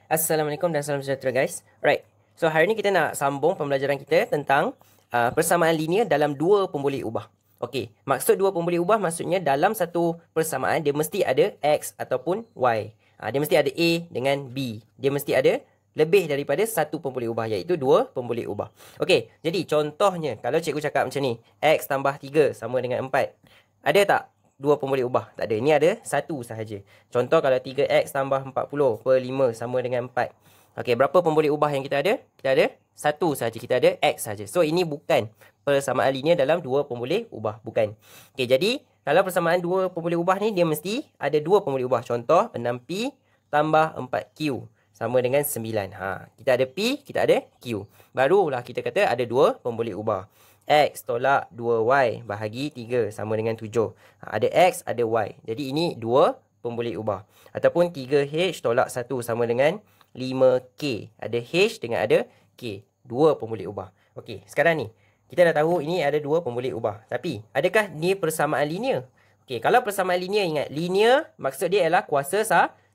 Assalamualaikum dan salam sejahtera guys. Right. So hari ni kita nak sambung pembelajaran kita tentang persamaan linear dalam dua pemboleh ubah. Okey, maksud dua pemboleh ubah maksudnya dalam satu persamaan dia mesti ada X ataupun Y. Dia mesti ada A dengan B. Dia mesti ada lebih daripada satu pemboleh ubah iaitu dua pemboleh ubah. Okey, jadi contohnya kalau cikgu cakap macam ni, X tambah 3 sama dengan 4. Ada tak dua pemboleh ubah? Tak ada. Ini ada satu sahaja. Contoh kalau 3x tambah 40 per 5 sama dengan 4. Okey, berapa pemboleh ubah yang kita ada? Kita ada satu sahaja. Kita ada x sahaja. So, ini bukan persamaan linear dalam dua pemboleh ubah. Bukan. Okey, jadi kalau persamaan dua pemboleh ubah ni, dia mesti ada dua pemboleh ubah. Contoh, 6p tambah 4q sama dengan 9. Kita ada P, kita ada Q. Barulah kita kata ada dua pemboleh ubah. X tolak 2Y bahagi 3 sama dengan 7. Ada X, ada Y. Jadi ini dua pemboleh ubah. Ataupun 3H tolak 1 sama dengan 5K. Ada H dengan ada K. Dua pemboleh ubah. Okey, sekarang ni kita dah tahu ini ada dua pemboleh ubah. Tapi adakah ni persamaan linear? Okey, kalau persamaan linear, ingat linear maksud dia ialah kuasa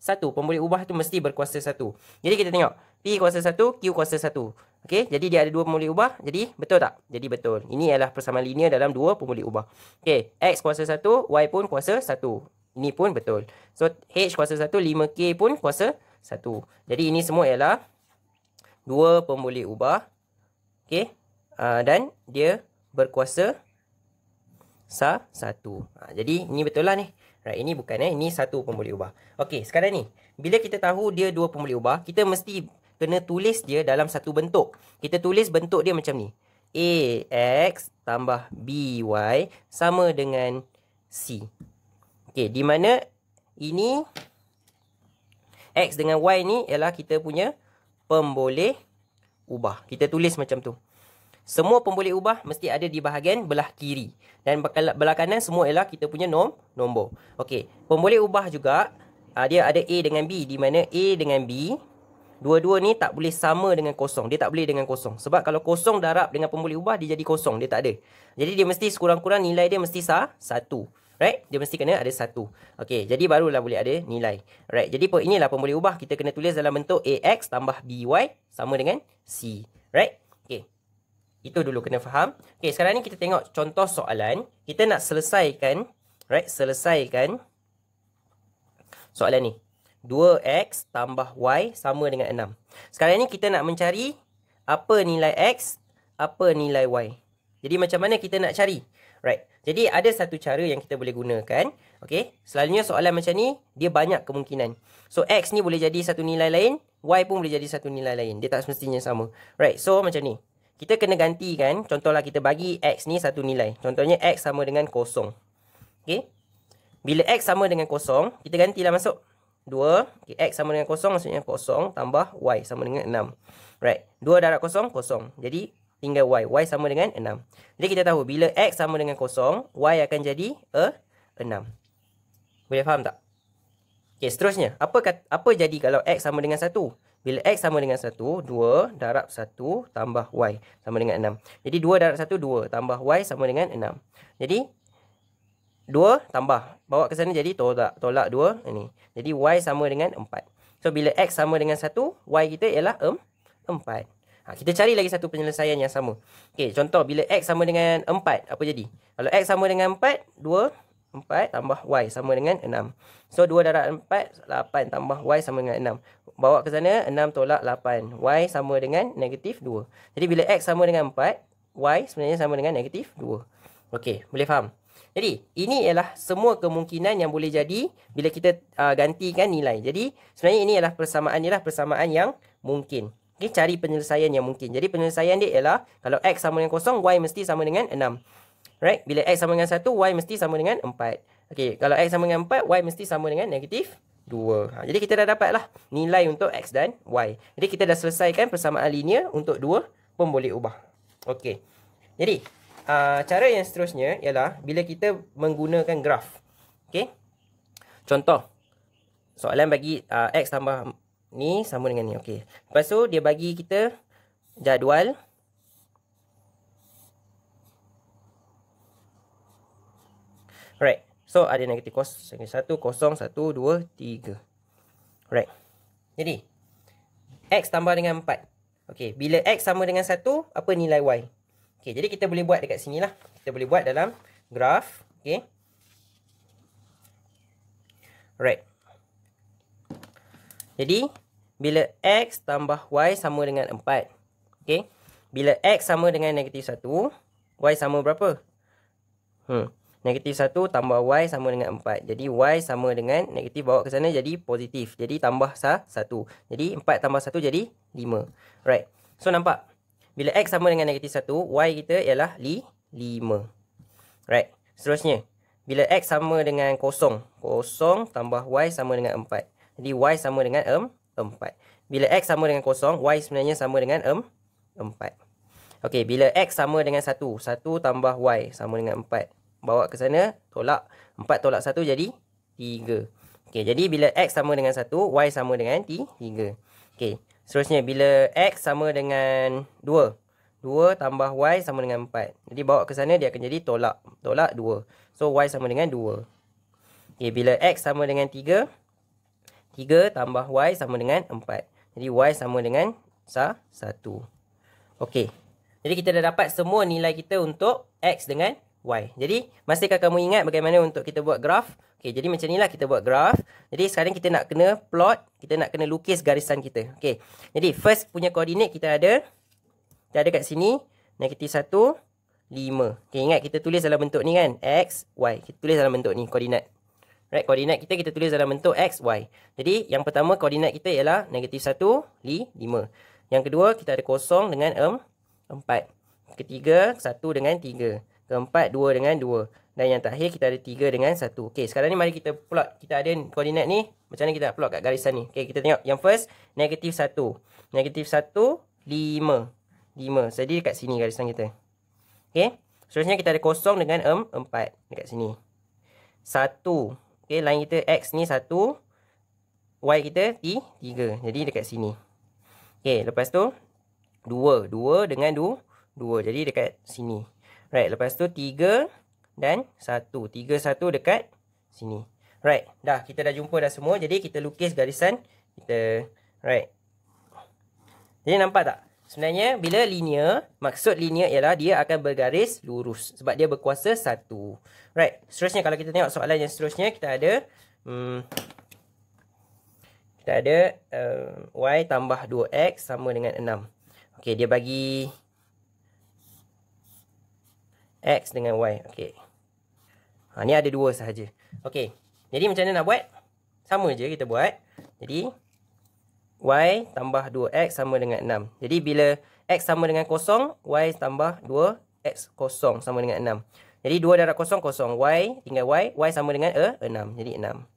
satu. Pemboleh ubah tu mesti berkuasa satu. Jadi kita tengok P kuasa 1, Q kuasa 1. Okey, jadi dia ada dua pemboleh ubah. Jadi betul tak? Jadi betul. Ini adalah persamaan linear dalam dua pemboleh ubah. Okey, X kuasa 1, Y pun kuasa 1. Ini pun betul. So H kuasa 1, 5K pun kuasa 1. Jadi ini semua ialah dua pemboleh ubah. Okey, dan dia berkuasa satu. Jadi ini betul lah ni. Right, ini bukan ini satu pemboleh ubah. Okey, sekarang ni bila kita tahu dia dua pemboleh ubah, kita mesti kena tulis dia dalam satu bentuk. Kita tulis bentuk dia macam ni. AX tambah BY sama dengan C. Okey, di mana ini X dengan Y ni ialah kita punya pemboleh ubah. Kita tulis macam tu. Semua pemboleh ubah mesti ada di bahagian belah kiri. Dan belah kanan semua ialah kita punya nombor. Okey, pemboleh ubah juga dia ada A dengan B. Di mana A dengan B, dua-dua ni tak boleh sama dengan kosong. Dia tak boleh dengan kosong. Sebab kalau kosong darab dengan pemboleh ubah, dia jadi kosong. Dia tak ada. Jadi dia mesti sekurang-kurang nilai dia mesti satu. Right? Dia mesti kena ada satu. Okey, jadi barulah boleh ada nilai. Right? Jadi inilah pemboleh ubah. Kita kena tulis dalam bentuk AX tambah BY sama dengan C. Right? Okey. Itu dulu kena faham. Okey, sekarang ni kita tengok contoh soalan. Kita nak selesaikan, right? Selesaikan soalan ni. 2x tambah y sama dengan 6. Sekarang ni kita nak mencari apa nilai x, apa nilai y. Jadi macam mana kita nak cari? Right. Jadi ada satu cara yang kita boleh gunakan. Okey, selalunya soalan macam ni dia banyak kemungkinan. So x ni boleh jadi satu nilai lain, y pun boleh jadi satu nilai lain. Dia tak semestinya sama. Right. So macam ni. Kita kena gantikan, contohlah kita bagi x ni satu nilai. Contohnya x sama dengan kosong. Okey. Bila x sama dengan kosong, kita gantilah masuk 2. Okay, x sama dengan kosong maksudnya kosong tambah y sama dengan 6. Right. 2 darab kosong, kosong. Jadi tinggal y. Y sama dengan 6. Jadi kita tahu bila x sama dengan kosong, y akan jadi 6. Boleh faham tak? Okay, seterusnya. Apa jadi kalau x sama dengan 1? Bila x sama dengan 1, 2 darab 1 tambah y sama dengan 6. Jadi 2 darab 1, 2 tambah y sama dengan 6. Jadi 2 tambah. Bawa ke sana jadi tolak 2 ini. Jadi y sama dengan 4. So bila x sama dengan 1, y kita ialah 4. Kita cari lagi satu penyelesaian yang sama. Okey, contoh bila x sama dengan 4, apa jadi? Kalau x sama dengan 4, 4 tambah y sama dengan 6. So 2 darab 4, 8 tambah y sama dengan 6. Bawa ke sana, 6 tolak 8. Y sama dengan negatif 2. Jadi bila x sama dengan 4, y sebenarnya sama dengan negatif 2. Okey, boleh faham? Jadi ini ialah semua kemungkinan yang boleh jadi bila kita gantikan nilai. Jadi sebenarnya ini ialah persamaan yang mungkin. Okay, cari penyelesaian yang mungkin. Jadi penyelesaian dia ialah kalau x sama dengan kosong, y mesti sama dengan 6. Right? Bila x sama dengan 1, y mesti sama dengan 4. Okey, kalau x sama dengan 4, y mesti sama dengan negatif 2. Jadi kita dah dapatlah nilai untuk x dan y. Jadi kita dah selesaikan persamaan linear untuk dua pemboleh ubah. Okey. Jadi cara yang seterusnya ialah bila kita menggunakan graf. Okey. Contoh. Soalan bagi x tambah ni sama dengan ni. Okey. Lepas tu dia bagi kita jadual. Right. So ada negatif 1, 0, 1, 2, 3. Right. Jadi X tambah dengan 4. Okey, bila X sama dengan 1, apa nilai Y? Okey, jadi kita boleh buat dekat sini lah. Kita boleh buat dalam graf. Okey. Right. Jadi, bila X tambah Y sama dengan 4. Okey. Bila X sama dengan negatif 1, Y sama berapa? Negatif 1 tambah Y sama dengan 4. Jadi Y sama dengan negatif bawa ke sana jadi positif. Jadi tambah 1. Jadi 4 tambah 1 jadi 5. Right. So nampak. Bila X sama dengan negatif 1, Y kita ialah 5. Right. Seterusnya. Bila X sama dengan 0. 0 tambah Y sama dengan 4. Jadi Y sama dengan 4. Bila X sama dengan 0, Y sebenarnya sama dengan 4. Okey, bila X sama dengan 1. 1 tambah Y sama dengan 4. Bawa ke sana, tolak. 4 tolak 1 jadi 3. Okey, jadi bila X sama dengan 1, Y sama dengan 3. Okey, seterusnya bila X sama dengan 2. 2 tambah Y sama dengan 4. Jadi bawa ke sana, dia akan jadi tolak. Tolak 2. So, Y sama dengan 2. Okey, bila X sama dengan 3. 3 tambah Y sama dengan 4. Jadi Y sama dengan 1. Okey, jadi kita dah dapat semua nilai kita untuk X dengan Y. Jadi, masihkah kamu ingat bagaimana untuk kita buat graf? Okey, jadi macam inilah kita buat graf. Jadi, sekarang kita nak kena plot. Kita nak kena lukis garisan kita. Okey, jadi first punya koordinat kita ada. Kita ada kat sini. Negatif 1, 5. Okey, ingat kita tulis dalam bentuk ni kan? X, Y. Kita tulis dalam bentuk ni, koordinat. Right, koordinat kita tulis dalam bentuk X, Y. Jadi, yang pertama koordinat kita ialah negatif 1, 5. Yang kedua, kita ada 0 dengan 4. Ketiga, 1 dengan 3. Keempat, 2 dengan 2. Dan yang terakhir, kita ada 3 dengan 1. Okey, sekarang ni mari kita plot. Kita ada koordinat ni. Macam mana kita nak plot kat garisan ni? Okey, kita tengok. Yang first, negatif 1. Negatif 1, 5. 5. Jadi, dekat sini garisan kita. Okey. Seterusnya, kita ada 0 dengan 4. Dekat sini. 1. Okey, line kita X ni 1. Y kita 3. Jadi, dekat sini. Okey, lepas tu, 2. 2 dengan 2. Jadi, dekat sini. Right, lepas tu 3 dan 1. 3, 1 dekat sini. Right, dah. Kita dah jumpa dah semua. Jadi, kita lukis garisan kita. Right. Jadi, nampak tak? Sebenarnya, bila linear, maksud linear ialah dia akan bergaris lurus. Sebab dia berkuasa 1. Right. Seterusnya, kalau kita tengok soalan yang seterusnya, kita ada Y tambah 2X sama dengan 6. Okey, dia bagi X dengan Y. Okey. Ni ada 2 sahaja. Okey. Jadi macam mana nak buat? Sama je kita buat. Jadi Y tambah 2X sama dengan 6. Jadi bila X sama dengan 0, Y tambah 2X 0 sama dengan 6. Jadi 2 darab 0, 0. Y tinggal Y. Y sama dengan 6. Jadi 6.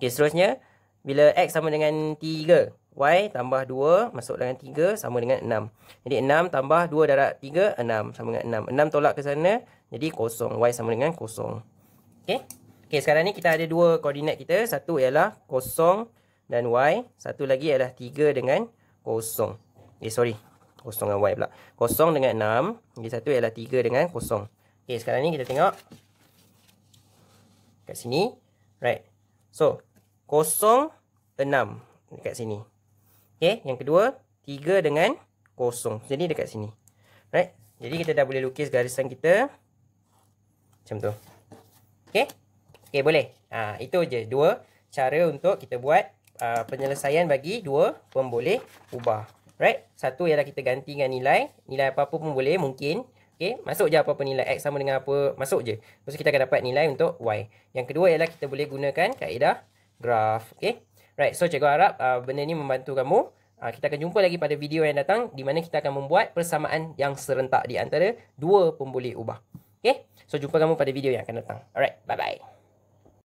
Okey, seterusnya bila X sama dengan 3, Y tambah 2 masuk dengan 3 sama dengan 6. Jadi 6 tambah 2 darab 3, 6 sama dengan 6. 6 tolak ke sana, jadi 0. Y sama dengan 0. Okey. Okey, sekarang ni kita ada 2 koordinat kita. Satu ialah 0 dan Y. Satu lagi ialah 3 dengan 0. Sorry. 0 dengan Y pula. 0 dengan 6. Jadi satu ialah 3 dengan 0. Okey, sekarang ni kita tengok. Kat sini. Right. So, 0, 6 dekat sini. Okey, yang kedua 3 dengan 0. Jadi dekat sini. Right? Jadi kita dah boleh lukis garisan kita macam tu. Okey? Okey, boleh. Itu je 2 cara untuk kita buat penyelesaian bagi 2 pemboleh ubah. Right? Satu ialah kita gantikan nilai apa-apa pun boleh, mungkin. Okey, masuk je apa-apa nilai X sama dengan apa, masuk je. Lepas kita akan dapat nilai untuk Y. Yang kedua ialah kita boleh gunakan kaedah graf. Okey? Right, so cikgu harap benda ni membantu kamu. Kita akan jumpa lagi pada video yang datang di mana kita akan membuat persamaan yang serentak di antara 2 pemboleh ubah. Okay, so jumpa kamu pada video yang akan datang. Alright, bye-bye.